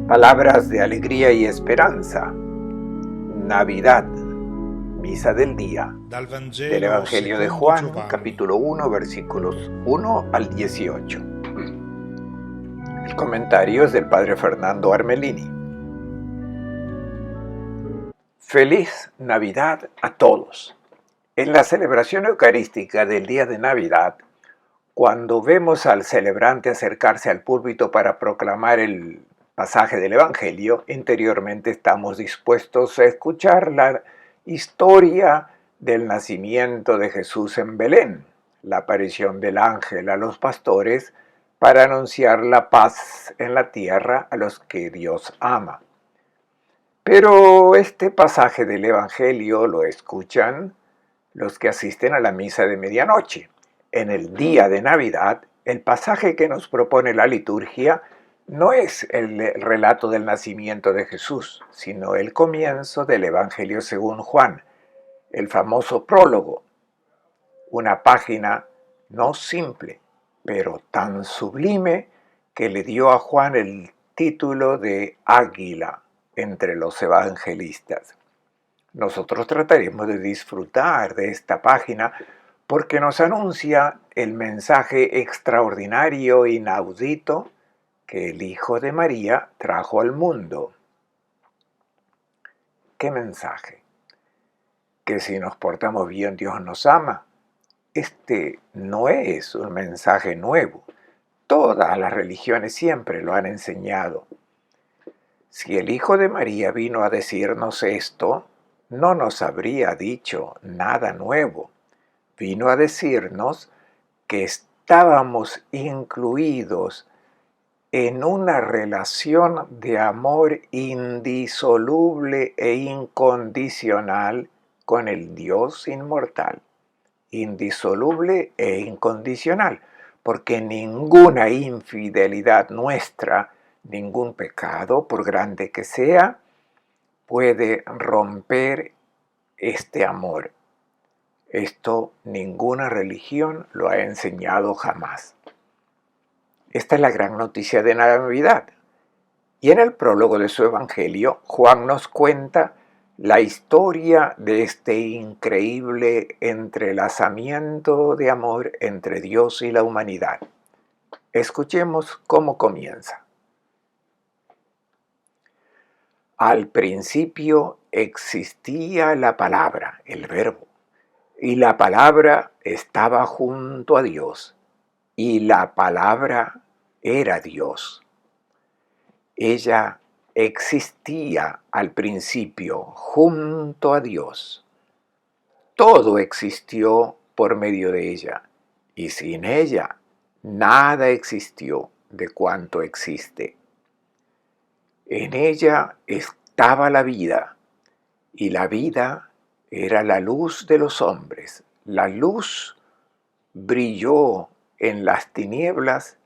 Palabras de alegría y esperanza. Navidad, misa del día, del Evangelio de Juan, capítulo 1, versículos 1 al 18. El comentario es del Padre Fernando Armelini. Feliz Navidad a todos. En la celebración eucarística del día de Navidad, cuando vemos al celebrante acercarse al púlpito para proclamar el pasaje del Evangelio, interiormente estamos dispuestos a escuchar la historia del nacimiento de Jesús en Belén, la aparición del ángel a los pastores para anunciar la paz en la tierra a los que Dios ama. Pero este pasaje del Evangelio lo escuchan los que asisten a la misa de medianoche. En el día de Navidad, el pasaje que nos propone la liturgia no es el relato del nacimiento de Jesús, sino el comienzo del Evangelio según Juan, el famoso prólogo, una página no simple, pero tan sublime que le dio a Juan el título de águila entre los evangelistas. Nosotros trataremos de disfrutar de esta página porque nos anuncia el mensaje extraordinario e inaudito que el Hijo de María trajo al mundo. ¿Qué mensaje? Que si nos portamos bien, Dios nos ama. Este no es un mensaje nuevo. Todas las religiones siempre lo han enseñado. Si el Hijo de María vino a decirnos esto, no nos habría dicho nada nuevo. Vino a decirnos que estábamos incluidos en una relación de amor indisoluble e incondicional con el Dios inmortal. Indisoluble e incondicional, porque ninguna infidelidad nuestra, ningún pecado, por grande que sea, puede romper este amor. Esto ninguna religión lo ha enseñado jamás. Esta es la gran noticia de Navidad. Y en el prólogo de su Evangelio, Juan nos cuenta la historia de este increíble entrelazamiento de amor entre Dios y la humanidad. Escuchemos cómo comienza. Al principio existía la palabra, el verbo, y la palabra estaba junto a Dios, y la palabra era Dios. Ella existía al principio junto a Dios. Todo existió por medio de ella, y sin ella nada existió de cuanto existe. En ella estaba la vida, y la vida era la luz de los hombres. La luz brilló en las tinieblas,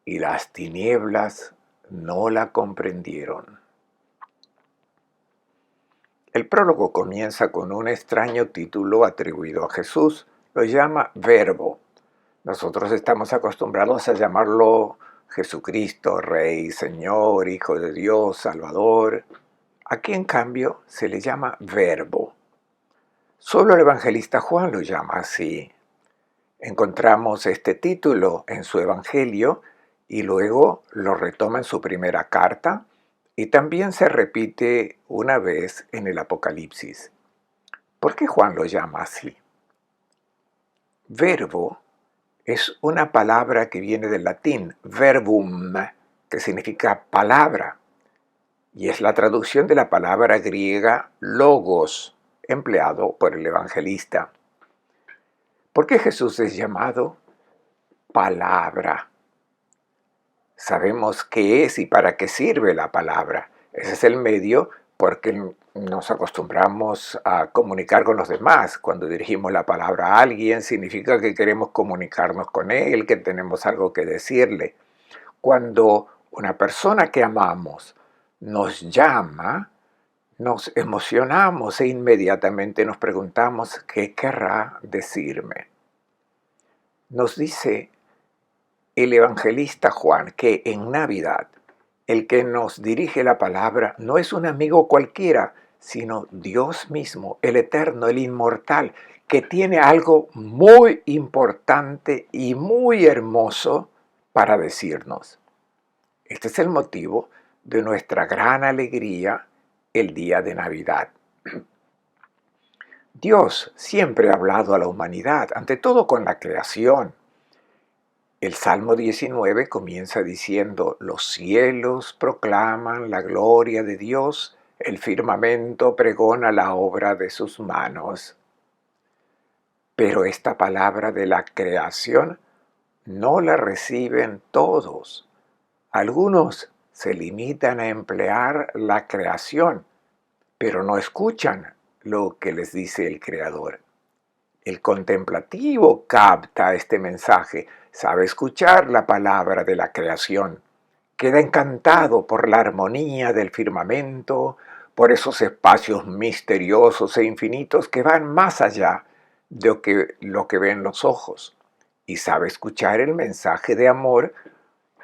y las tinieblas no la comprendieron. El prólogo comienza con un extraño título atribuido a Jesús. Lo llama Verbo. Nosotros estamos acostumbrados a llamarlo Jesucristo, Rey, Señor, Hijo de Dios, Salvador. Aquí, en cambio, se le llama Verbo. Solo el evangelista Juan lo llama así. Encontramos este título en su Evangelio y luego lo retoma en su primera carta y también se repite una vez en el Apocalipsis. ¿Por qué Juan lo llama así? Verbo es una palabra que viene del latín verbum, que significa palabra, y es la traducción de la palabra griega logos, empleado por el evangelista. ¿Por qué Jesús es llamado palabra? Sabemos qué es y para qué sirve la palabra. Ese es el medio porque nos acostumbramos a comunicar con los demás. Cuando dirigimos la palabra a alguien, significa que queremos comunicarnos con él, que tenemos algo que decirle. Cuando una persona que amamos nos llama, nos emocionamos e inmediatamente nos preguntamos qué querrá decirme. Nos dice el evangelista Juan que en Navidad El que nos dirige la palabra no es un amigo cualquiera, sino Dios mismo, el eterno, el inmortal, que tiene algo muy importante y muy hermoso para decirnos. Este es el motivo de nuestra gran alegría el día de Navidad. Dios siempre ha hablado a la humanidad, ante todo con la creación. El Salmo 19 comienza diciendo: los cielos proclaman la gloria de Dios, el firmamento pregona la obra de sus manos. Pero esta palabra de la creación no la reciben todos. Algunos se limitan a emplear la creación, pero no escuchan lo que les dice el Creador. El contemplativo capta este mensaje, sabe escuchar la palabra de la creación, queda encantado por la armonía del firmamento, por esos espacios misteriosos e infinitos que van más allá de lo que ven los ojos, y sabe escuchar el mensaje de amor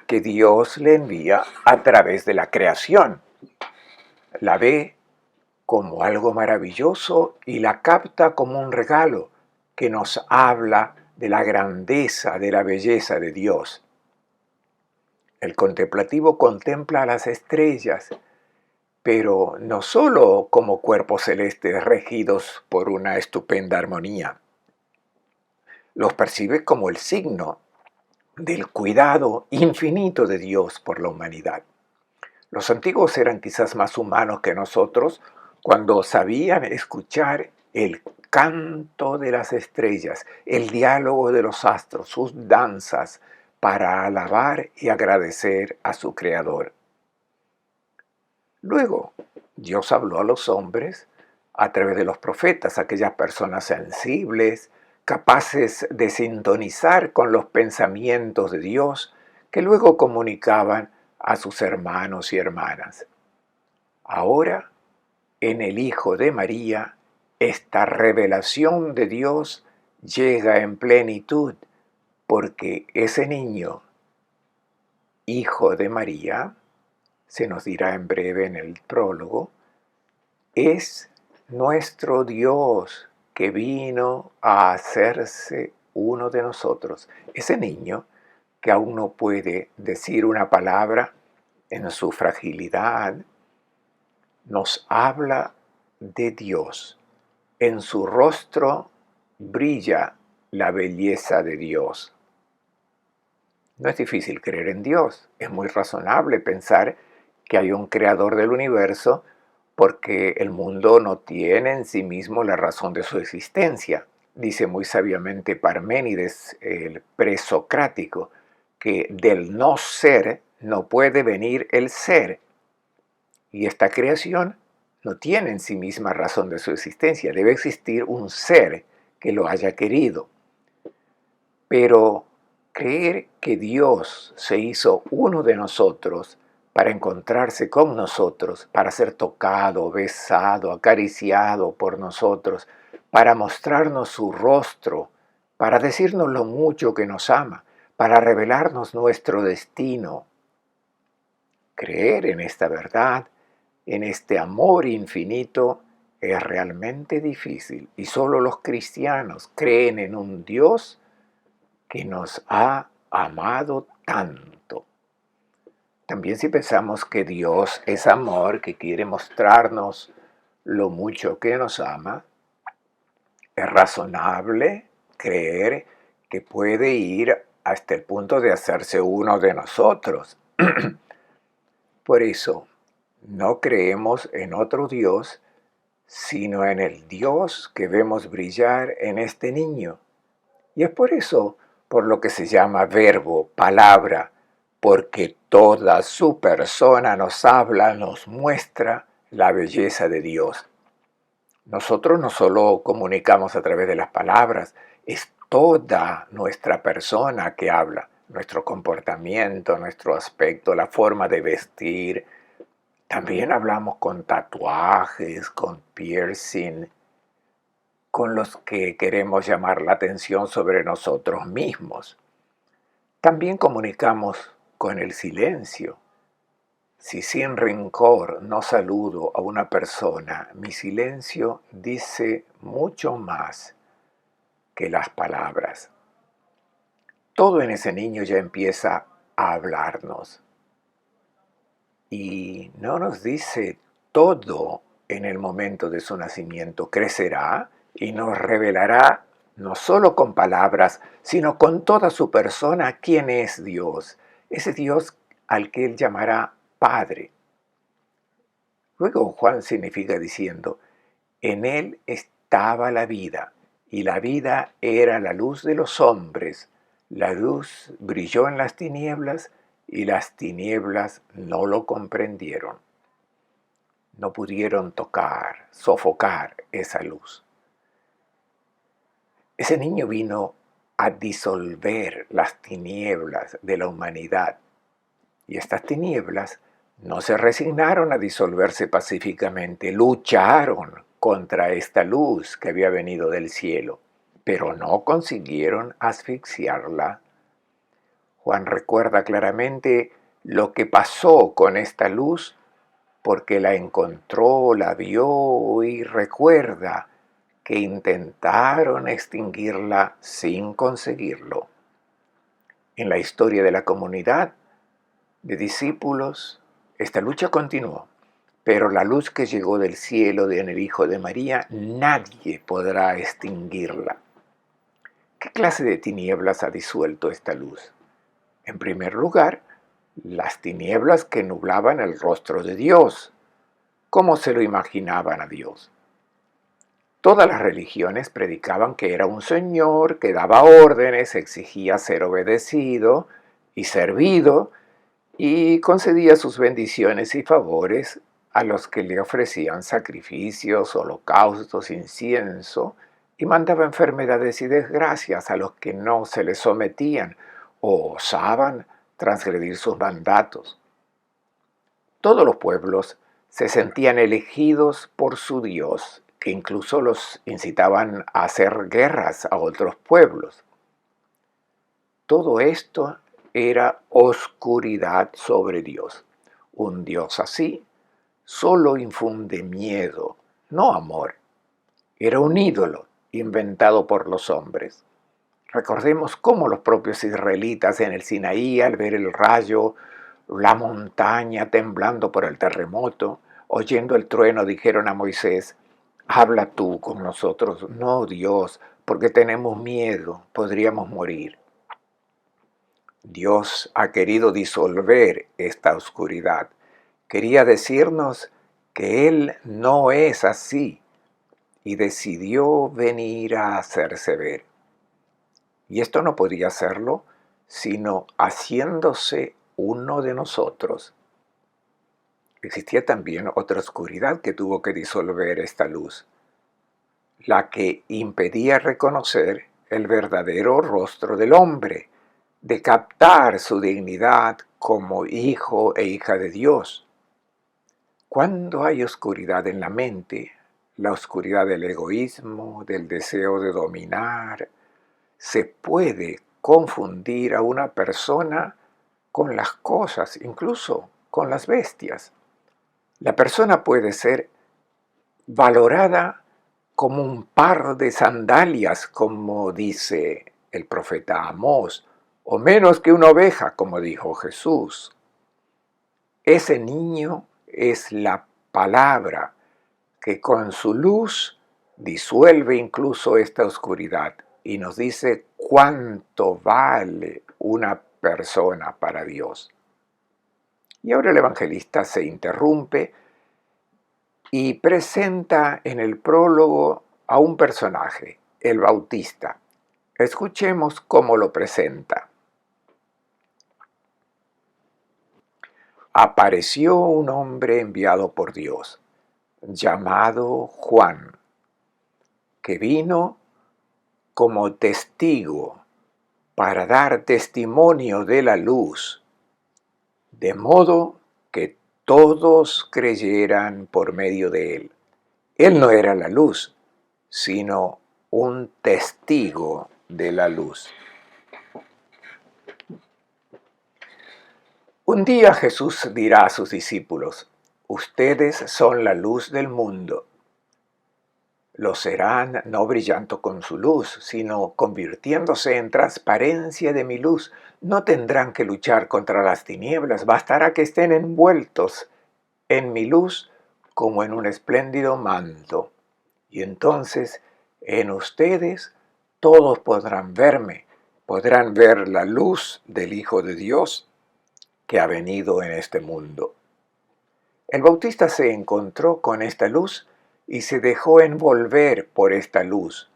que Dios le envía a través de la creación. La ve como algo maravilloso y la capta como un regalo que nos habla de la grandeza, de la belleza de Dios. El contemplativo contempla las estrellas, pero no solo como cuerpos celestes regidos por una estupenda armonía. Los percibe como el signo del cuidado infinito de Dios por la humanidad. Los antiguos eran quizás más humanos que nosotros cuando sabían escuchar el canto de las estrellas, el diálogo de los astros, sus danzas, para alabar y agradecer a su Creador. Luego, Dios habló a los hombres a través de los profetas, aquellas personas sensibles, capaces de sintonizar con los pensamientos de Dios, que luego comunicaban a sus hermanos y hermanas. Ahora, en el Hijo de María, esta revelación de Dios llega en plenitud, porque ese niño, Hijo de María, se nos dirá en breve en el prólogo, es nuestro Dios que vino a hacerse uno de nosotros. Ese niño que aún no puede decir una palabra en su fragilidad, nos habla de Dios. En su rostro brilla la belleza de Dios. No es difícil creer en Dios, es muy razonable pensar que hay un creador del universo porque el mundo no tiene en sí mismo la razón de su existencia. Dice muy sabiamente Parménides, el presocrático, que del no ser no puede venir el ser. Y esta creación no tiene en sí misma razón de su existencia. Debe existir un ser que lo haya querido. Pero creer que Dios se hizo uno de nosotros para encontrarse con nosotros, para ser tocado, besado, acariciado por nosotros, para mostrarnos su rostro, para decirnos lo mucho que nos ama, para revelarnos nuestro destino. Creer en esta verdad, en este amor infinito, es realmente difícil, y solo los cristianos creen en un Dios que nos ha amado tanto. También si pensamos que Dios es amor, que quiere mostrarnos lo mucho que nos ama, es razonable creer que puede ir hasta el punto de hacerse uno de nosotros. Por eso, no creemos en otro Dios, sino en el Dios que vemos brillar en este niño. Y es por eso por lo que se llama verbo, palabra, porque toda su persona nos habla, nos muestra la belleza de Dios. Nosotros no solo comunicamos a través de las palabras, es toda nuestra persona que habla, nuestro comportamiento, nuestro aspecto, la forma de vestir. También hablamos con tatuajes, con piercing, con los que queremos llamar la atención sobre nosotros mismos. También comunicamos con el silencio. Si sin rencor no saludo a una persona, mi silencio dice mucho más que las palabras. Todo en ese niño ya empieza a hablarnos y no nos dice todo en el momento de su nacimiento. Crecerá y nos revelará no solo con palabras, sino con toda su persona quién es Dios, ese Dios al que él llamará Padre. Luego Juan significa diciendo, en él estaba la vida, y la vida era la luz de los hombres. La luz brilló en las tinieblas, y las tinieblas no lo comprendieron. No pudieron tocar, sofocar esa luz. Ese niño vino a disolver las tinieblas de la humanidad, y estas tinieblas no se resignaron a disolverse pacíficamente, lucharon contra esta luz que había venido del cielo, pero no consiguieron asfixiarla. Juan recuerda claramente lo que pasó con esta luz porque la encontró, la vio y recuerda que intentaron extinguirla sin conseguirlo. En la historia de la comunidad de discípulos, esta lucha continuó, pero la luz que llegó del cielo en el Hijo de María, nadie podrá extinguirla. ¿Qué clase de tinieblas ha disuelto esta luz? En primer lugar, las tinieblas que nublaban el rostro de Dios. ¿Cómo se lo imaginaban a Dios? Todas las religiones predicaban que era un señor que daba órdenes, exigía ser obedecido y servido, y concedía sus bendiciones y favores a los que le ofrecían sacrificios, holocaustos, incienso, y mandaba enfermedades y desgracias a los que no se le sometían o osaban transgredir sus mandatos. Todos los pueblos se sentían elegidos por su Dios, que incluso los incitaban a hacer guerras a otros pueblos. Todo esto era oscuridad sobre Dios. Un Dios así solo infunde miedo, no amor. Era un ídolo inventado por los hombres. Recordemos cómo los propios israelitas en el Sinaí, al ver el rayo, la montaña temblando por el terremoto, oyendo el trueno, dijeron a Moisés, habla tú con nosotros, no Dios, porque tenemos miedo, podríamos morir. Dios ha querido disolver esta oscuridad. Quería decirnos que Él no es así y decidió venir a hacerse ver. Y esto no podía hacerlo sino haciéndose uno de nosotros. Existía también otra oscuridad que tuvo que disolver esta luz, la que impedía reconocer el verdadero rostro del hombre, de captar su dignidad como hijo e hija de Dios. Cuando hay oscuridad en la mente, la oscuridad del egoísmo, del deseo de dominar, se puede confundir a una persona con las cosas, incluso con las bestias. La persona puede ser valorada como un par de sandalias, como dice el profeta Amós, o menos que una oveja, como dijo Jesús. Ese niño es la palabra que con su luz disuelve incluso esta oscuridad y nos dice cuánto vale una persona para Dios. Y ahora el evangelista se interrumpe y presenta en el prólogo a un personaje, el Bautista. Escuchemos cómo lo presenta. Apareció un hombre enviado por Dios, llamado Juan, que vino como testigo para dar testimonio de la luz, de modo que todos creyeran por medio de él. Él no era la luz, sino un testigo de la luz. Un día Jesús dirá a sus discípulos: ustedes son la luz del mundo. Lo serán no brillando con su luz, sino convirtiéndose en transparencia de mi luz. No tendrán que luchar contra las tinieblas, bastará que estén envueltos en mi luz como en un espléndido manto. Y entonces en ustedes todos podrán verme, podrán ver la luz del Hijo de Dios que ha venido en este mundo. El Bautista se encontró con esta luz y se dejó envolver por esta luz,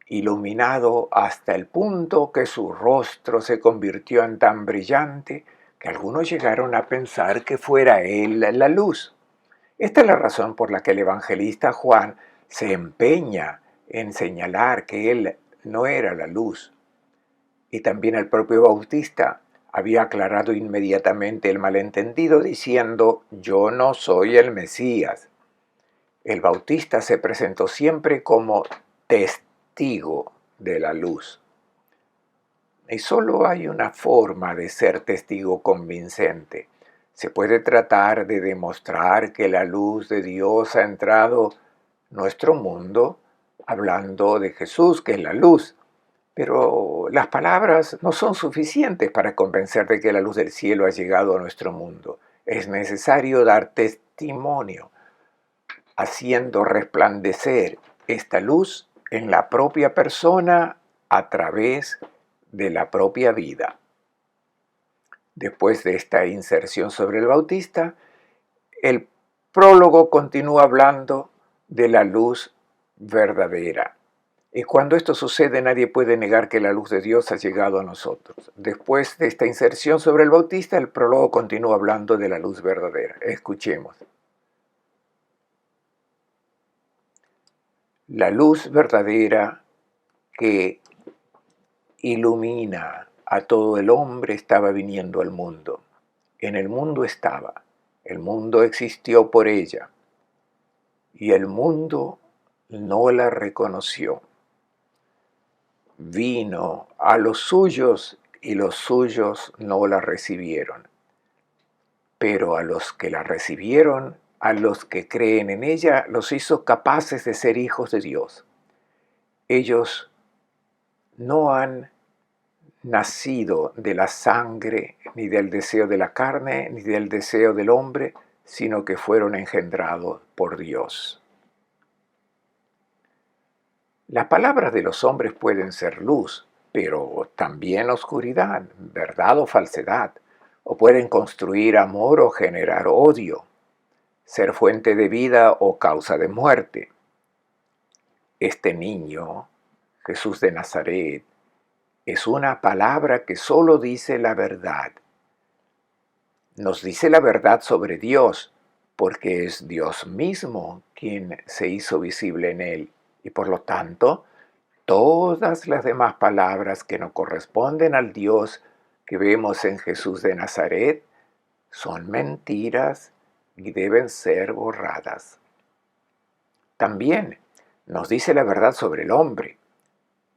iluminado hasta el punto que su rostro se convirtió en tan brillante que algunos llegaron a pensar que fuera él la luz. Esta es la razón por la que el evangelista Juan se empeña en señalar que él no era la luz. Y también el propio Bautista había aclarado inmediatamente el malentendido diciendo: yo no soy el Mesías. El Bautista se presentó siempre como testigo de la luz. Y solo hay una forma de ser testigo convincente. Se puede tratar de demostrar que la luz de Dios ha entrado en nuestro mundo hablando de Jesús, que es la luz. Pero las palabras no son suficientes para convencer de que la luz del cielo ha llegado a nuestro mundo. Es necesario dar testimonio, haciendo resplandecer esta luz en la propia persona a través de la propia vida. Después de esta inserción sobre el Bautista, el prólogo continúa hablando de la luz verdadera. Y cuando esto sucede, nadie puede negar que la luz de Dios ha llegado a nosotros. Después de esta inserción sobre el Bautista, el prólogo continúa hablando de la luz verdadera. Escuchemos. La luz verdadera que ilumina a todo el hombre estaba viniendo al mundo. En el mundo estaba. El mundo existió por ella. Y el mundo no la reconoció. Vino a los suyos y los suyos no la recibieron. Pero a los que la recibieron, a los que creen en ella, los hizo capaces de ser hijos de Dios. Ellos no han nacido de la sangre, ni del deseo de la carne, ni del deseo del hombre, sino que fueron engendrados por Dios. Las palabras de los hombres pueden ser luz, pero también oscuridad, verdad o falsedad, o pueden construir amor o generar odio, ser fuente de vida o causa de muerte. Este niño, Jesús de Nazaret, es una palabra que solo dice la verdad. Nos dice la verdad sobre Dios, porque es Dios mismo quien se hizo visible en él, y por lo tanto, todas las demás palabras que no corresponden al Dios que vemos en Jesús de Nazaret son mentiras y deben ser borradas. También nos dice la verdad sobre el hombre.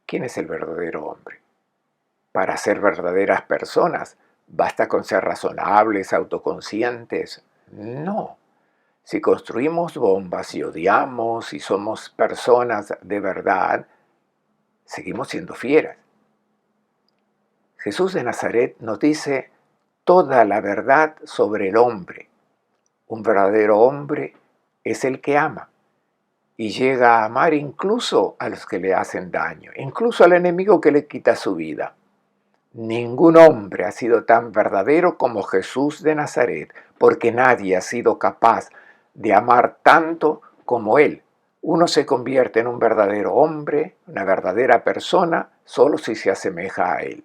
¿Quién es el verdadero hombre? Para ser verdaderas personas, ¿basta con ser razonables, autoconscientes? No. Si construimos bombas y odiamos y somos personas de verdad, seguimos siendo fieras. Jesús de Nazaret nos dice toda la verdad sobre el hombre. Un verdadero hombre es el que ama y llega a amar incluso a los que le hacen daño, incluso al enemigo que le quita su vida. Ningún hombre ha sido tan verdadero como Jesús de Nazaret, porque nadie ha sido capaz de amar tanto como él. Uno se convierte en un verdadero hombre, una verdadera persona, solo si se asemeja a él.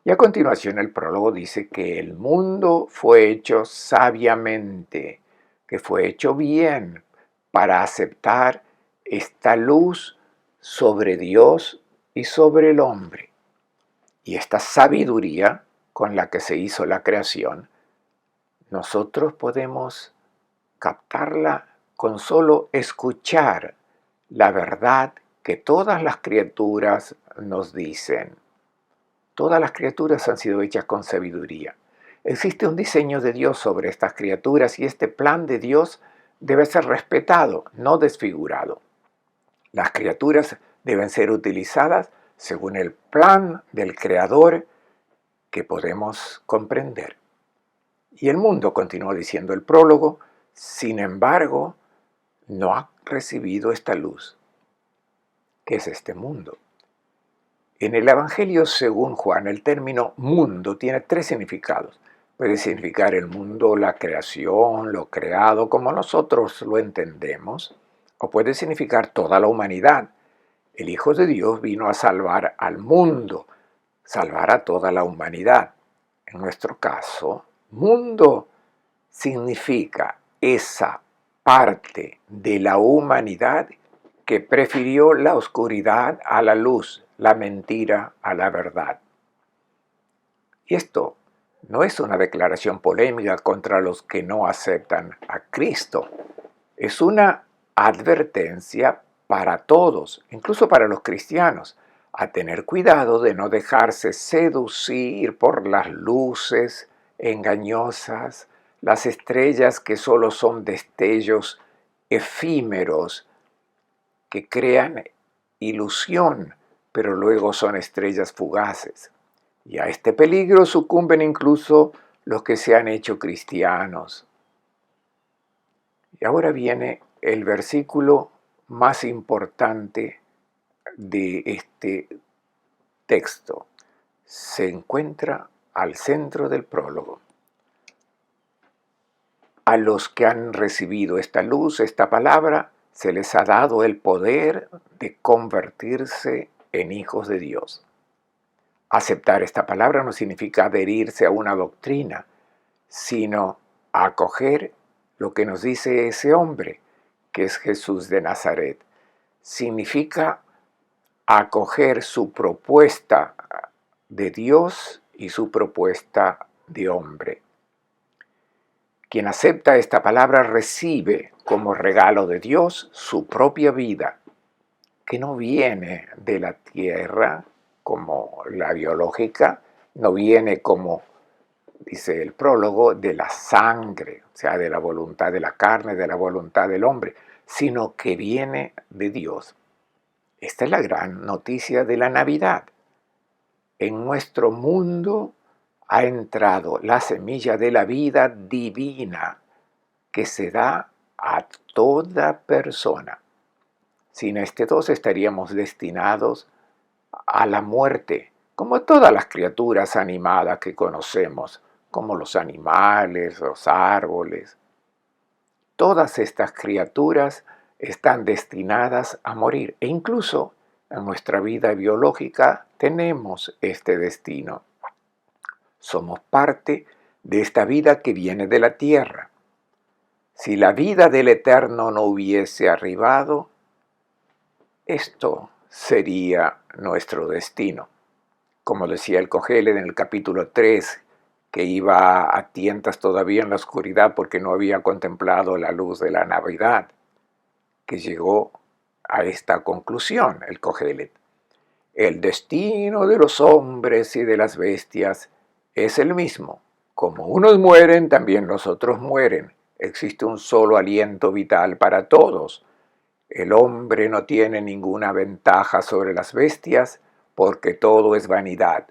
Y a continuación el prólogo dice que el mundo fue hecho sabiamente, que fue hecho bien para aceptar esta luz sobre Dios y sobre el hombre. Y esta sabiduría con la que se hizo la creación, nosotros podemos captarla con solo escuchar la verdad que todas las criaturas nos dicen. Todas las criaturas han sido hechas con sabiduría. Existe un diseño de Dios sobre estas criaturas y este plan de Dios debe ser respetado, no desfigurado. Las criaturas deben ser utilizadas según el plan del Creador que podemos comprender. Y el mundo, continúa diciendo el prólogo, sin embargo, no ha recibido esta luz. ¿Qué es este mundo? En el Evangelio según Juan, el término mundo tiene tres significados. Puede significar el mundo, la creación, lo creado, como nosotros lo entendemos, o puede significar toda la humanidad. El Hijo de Dios vino a salvar al mundo, salvar a toda la humanidad. En nuestro caso, mundo significa esa parte de la humanidad que prefirió la oscuridad a la luz, la mentira a la verdad. Y esto no es una declaración polémica contra los que no aceptan a Cristo. Es una advertencia para todos, incluso para los cristianos, a tener cuidado de no dejarse seducir por las luces engañosas, las estrellas que solo son destellos efímeros que crean ilusión, pero luego son estrellas fugaces. Y a este peligro sucumben incluso los que se han hecho cristianos. Y ahora viene el versículo más importante de este texto. Se encuentra al centro del prólogo. A los que han recibido esta luz, esta palabra, se les ha dado el poder de convertirse en hijos de Dios. Aceptar esta palabra no significa adherirse a una doctrina, sino acoger lo que nos dice ese hombre, que es Jesús de Nazaret. Significa acoger su propuesta de Dios y su propuesta de hombre. Quien acepta esta palabra recibe como regalo de Dios su propia vida, que no viene de la tierra como la biológica, no viene como, dice el prólogo, de la sangre, o sea, de la voluntad de la carne, de la voluntad del hombre, sino que viene de Dios. Esta es la gran noticia de la Navidad. En nuestro mundo ha entrado la semilla de la vida divina que se da a toda persona. Sin este dos estaríamos destinados a la muerte, como todas las criaturas animadas que conocemos, como los animales, los árboles. Todas estas criaturas están destinadas a morir e incluso en nuestra vida biológica tenemos este destino. Somos parte de esta vida que viene de la tierra. Si la vida del Eterno no hubiese arribado, esto sería nuestro destino. Como decía el Cogelet en el capítulo 3, que iba a tientas todavía en la oscuridad porque no había contemplado la luz de la Navidad, que llegó a esta conclusión, el Cogelet. El destino de los hombres y de las bestias es el mismo. Como unos mueren, también los otros mueren. Existe un solo aliento vital para todos. El hombre no tiene ninguna ventaja sobre las bestias porque todo es vanidad.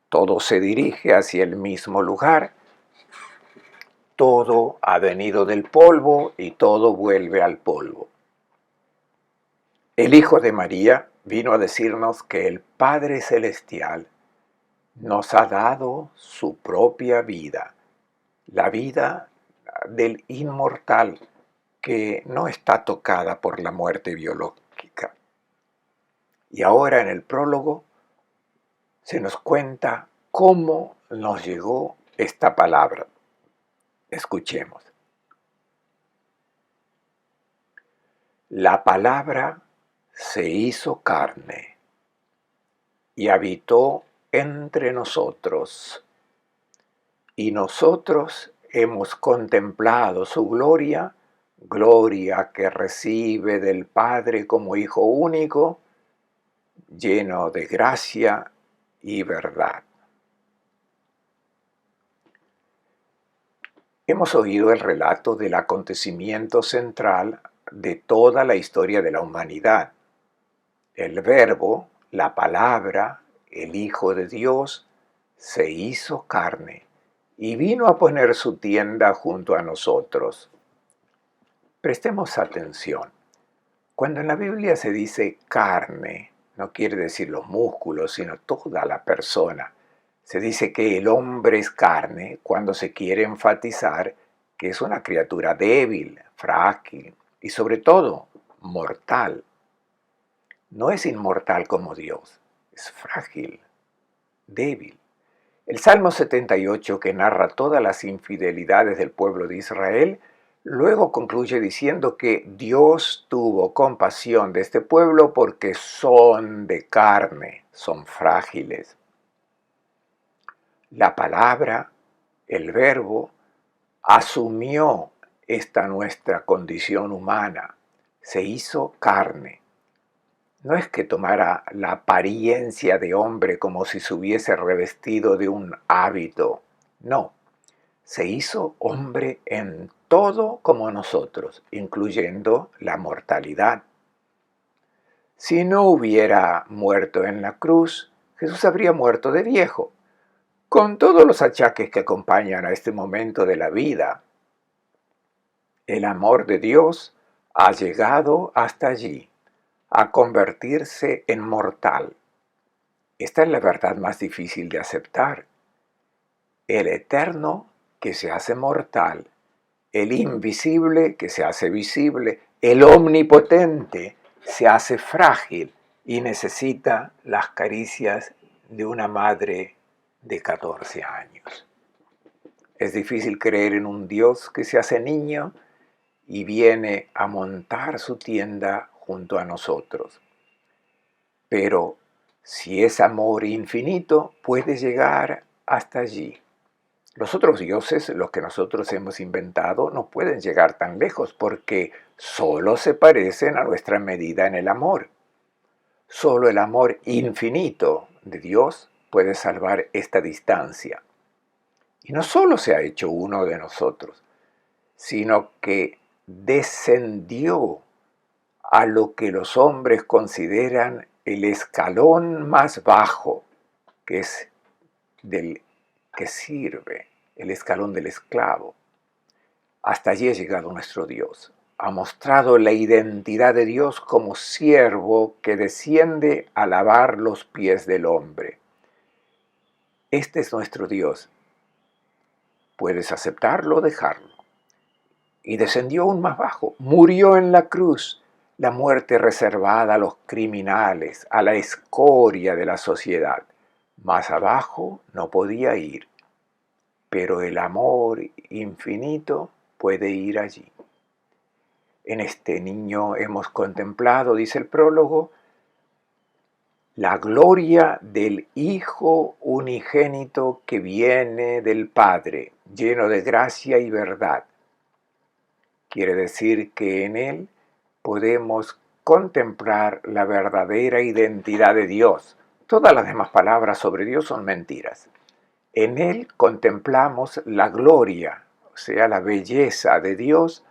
Todo se dirige hacia el mismo lugar. Todo ha venido del polvo y todo vuelve al polvo. El Hijo de María vino a decirnos que el Padre Celestial nos ha dado su propia vida, la vida del inmortal que no está tocada por la muerte biológica. Y ahora en el prólogo se nos cuenta cómo nos llegó esta palabra. Escuchemos. La palabra se hizo carne y habitó entre nosotros, y nosotros hemos contemplado su gloria, gloria que recibe del Padre como Hijo único, lleno de gracia y verdad. Hemos oído el relato del acontecimiento central de toda la historia de la humanidad. El Verbo, la palabra, el Hijo de Dios, se hizo carne y vino a poner su tienda junto a nosotros. Prestemos atención. Cuando en la Biblia se dice carne, no quiere decir los músculos, sino toda la persona. Se dice que el hombre es carne cuando se quiere enfatizar que es una criatura débil, frágil y sobre todo mortal. No es inmortal como Dios, es frágil, débil. El Salmo 78, que narra todas las infidelidades del pueblo de Israel, luego concluye diciendo que Dios tuvo compasión de este pueblo porque son de carne, son frágiles. La palabra, el Verbo, asumió esta nuestra condición humana, se hizo carne. No es que tomara la apariencia de hombre como si se hubiese revestido de un hábito, no, se hizo hombre en todo como nosotros, incluyendo la mortalidad. Si no hubiera muerto en la cruz, Jesús habría muerto de viejo, con todos los achaques que acompañan a este momento de la vida. El amor de Dios ha llegado hasta allí, a convertirse en mortal. Esta es la verdad más difícil de aceptar. El eterno que se hace mortal, el invisible que se hace visible, el omnipotente se hace frágil y necesita las caricias de una madre de 14 años. Es difícil creer en un Dios que se hace niño y viene a montar su tienda junto a nosotros. Pero si es amor infinito, puede llegar hasta allí. Los otros dioses, los que nosotros hemos inventado, no pueden llegar tan lejos porque solo se parecen a nuestra medida en el amor. Solo el amor infinito de Dios puede salvar esta distancia. Y no solo se ha hecho uno de nosotros, sino que descendió a lo que los hombres consideran el escalón más bajo, que es del que sirve, el escalón del esclavo. Hasta allí ha llegado nuestro Dios. Ha mostrado la identidad de Dios como siervo que desciende a lavar los pies del hombre. Este es nuestro Dios. Puedes aceptarlo o dejarlo. Y descendió aún más bajo. Murió en la cruz. La muerte reservada a los criminales, a la escoria de la sociedad. Más abajo no podía ir. Pero el amor infinito puede ir allí. En este niño hemos contemplado, dice el prólogo, la gloria del Hijo unigénito que viene del Padre, lleno de gracia y verdad. Quiere decir que en Él podemos contemplar la verdadera identidad de Dios. Todas las demás palabras sobre Dios son mentiras. En Él contemplamos la gloria, o sea, la belleza de Dios,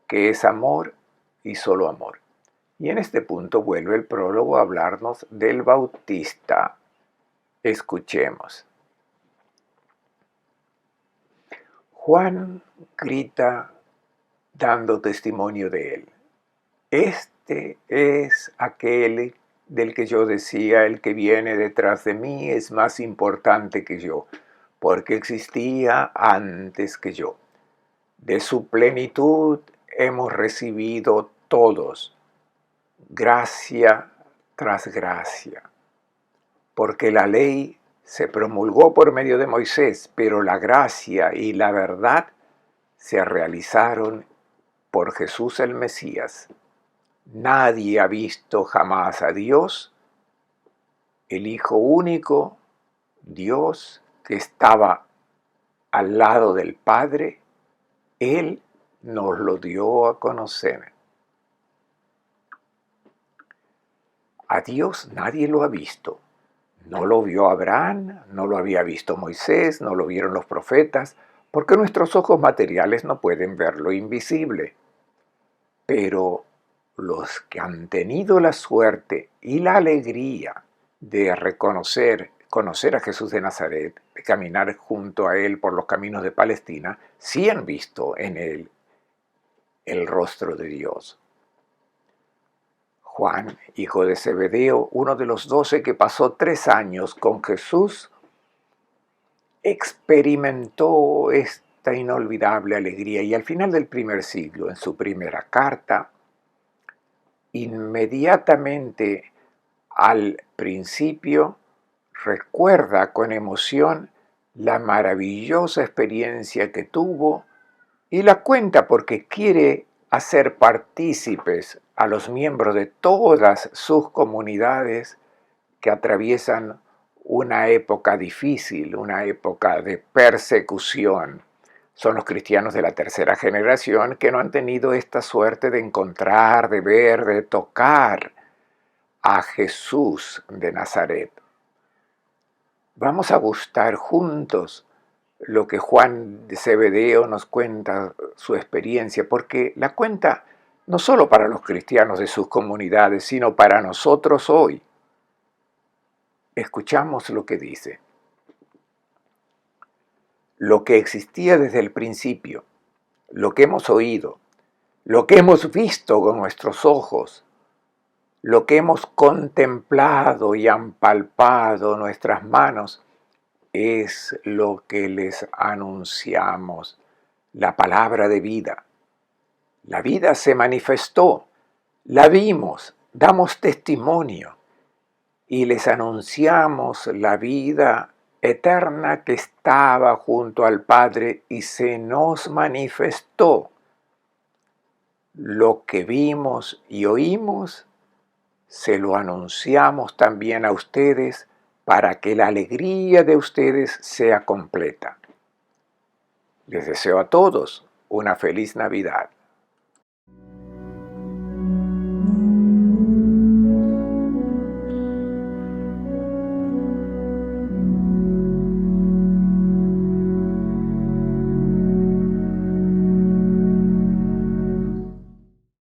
que es amor y solo amor. Y en este punto vuelve el prólogo a hablarnos del Bautista. Escuchemos. Juan grita dando testimonio de él. Este es aquel del que yo decía, el que viene detrás de mí es más importante que yo, porque existía antes que yo. De su plenitud hemos recibido todos, gracia tras gracia, porque la ley se promulgó por medio de Moisés, pero la gracia y la verdad se realizaron por Jesús el Mesías. Nadie ha visto jamás a Dios, el Hijo único, Dios que estaba al lado del Padre, Él nos lo dio a conocer. A Dios nadie lo ha visto. No lo vio Abraham, no lo había visto Moisés, no lo vieron los profetas, porque nuestros ojos materiales no pueden ver lo invisible. Pero los que han tenido la suerte y la alegría de conocer a Jesús de Nazaret, de caminar junto a Él por los caminos de Palestina, sí han visto en Él el rostro de Dios. Juan, hijo de Zebedeo, uno de los 12 que pasó 3 años con Jesús, experimentó esta inolvidable alegría y al final del primer siglo, en su primera carta, inmediatamente al principio, recuerda con emoción la maravillosa experiencia que tuvo y la cuenta porque quiere hacer partícipes a los miembros de todas sus comunidades que atraviesan una época difícil, una época de persecución. Son los cristianos de la tercera generación que no han tenido esta suerte de encontrar, de ver, de tocar a Jesús de Nazaret. Vamos a gustar juntos lo que Juan de Zebedeo nos cuenta su experiencia, porque la cuenta no solo para los cristianos de sus comunidades, sino para nosotros hoy. Escuchamos lo que dice. Lo que existía desde el principio, lo que hemos oído, lo que hemos visto con nuestros ojos, lo que hemos contemplado y han palpado nuestras manos, es lo que les anunciamos, la palabra de vida. La vida se manifestó, la vimos, damos testimonio y les anunciamos la vida eterna que estaba junto al Padre y se nos manifestó. Lo que vimos y oímos, se lo anunciamos también a ustedes para que la alegría de ustedes sea completa. Les deseo a todos una feliz Navidad.